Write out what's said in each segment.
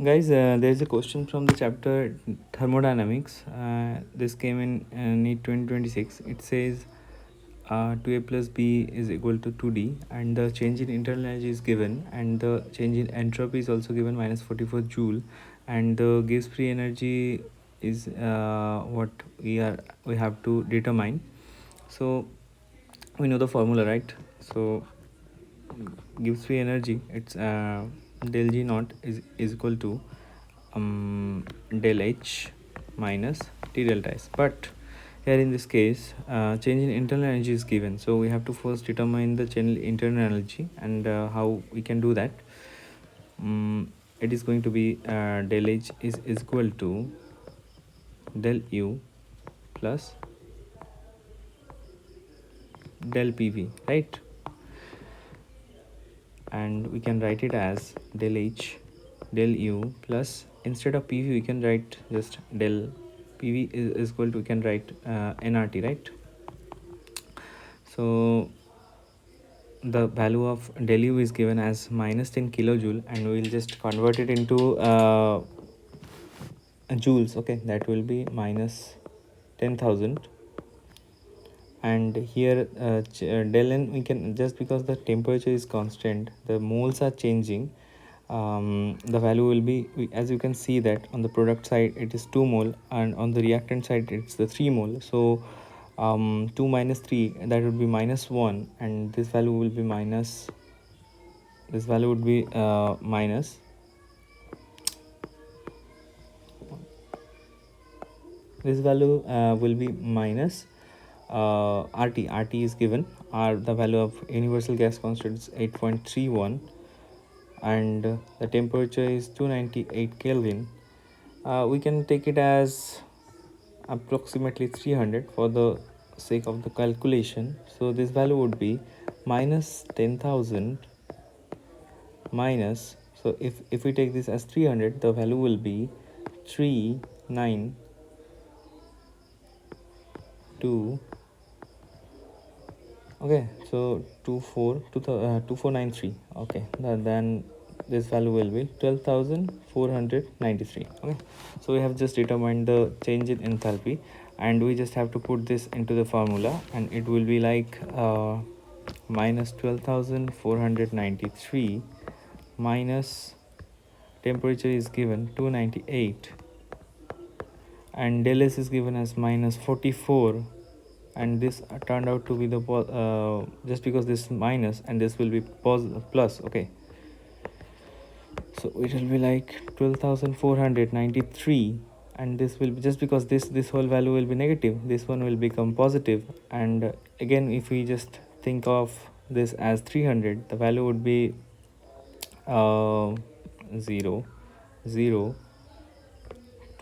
Guys, there's a question from the chapter thermodynamics. This came in NEET 2026. It says 2a plus b is equal to 2d, and the change in internal energy is given, and the change in entropy is also given, minus 44 joule, and the Gibbs free energy is what we have to determine. So we know the formula, right? So Gibbs free energy, it's del G naught is equal to del H minus T delta S. But here in this case, change in internal energy is given, so we have to first determine the change in internal energy, and how we can do that. It is going to be del H is equal to del U plus del PV, right? And we can write it as del H del U plus, instead of PV we can write just del PV is equal to, we can write nRT, right? So the value of del U is given as minus 10 kilojoule, and we will just convert it into joules. Okay, that will be minus 10,000. And here del N, we can, just because the temperature is constant, the moles are changing, the value will be, as you can see that on the product side it is 2 mole, and on the reactant side it's the 3 mole. So 2 minus 3, that would be minus 1, and this value will be minus, this value would be minus, this value will be minus RT is given, the value of universal gas constant is 8.31, and the temperature is 298 Kelvin. We can take it as approximately 300 for the sake of the calculation. So this value would be minus 10,000 minus, so if we take this as 300, the value will be 392. Okay, so 2493. Okay, then this value will be 12,493. Okay, so we have just determined the change in enthalpy, and we just have to put this into the formula, and it will be like minus 12,493 minus temperature is given 298, and del S is given as minus 44, and this turned out to be the just because this is minus and this will be plus. Okay, so it will be like 12,493, and this will be, just because this whole value will be negative, this one will become positive. And again, if we just think of this as 300, the value would be 0 0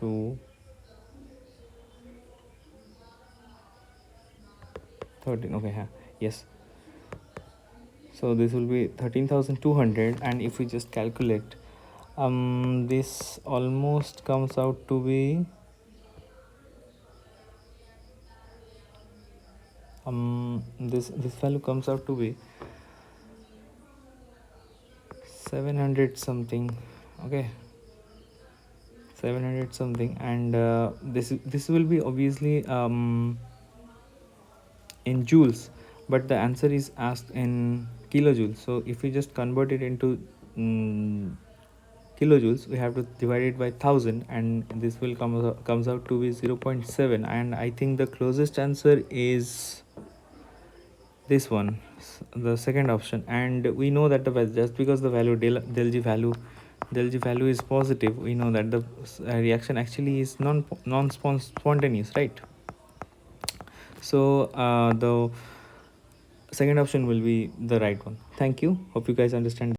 2 13. Okay, yes, so this will be 13,200, and if we just calculate, this almost comes out to be this value comes out to be 700 something. Okay, 700 something, and this will be obviously in joules, but the answer is asked in kilojoules. So if we just convert it into kilojoules, we have to divide it by 1000, and this will comes out to be 0.7. And I think the closest answer is this one, the second option. And we know that just because the value del G value is positive, we know that the reaction actually is non spontaneous, right? So the second option will be the right one. Thank you, hope you guys understand.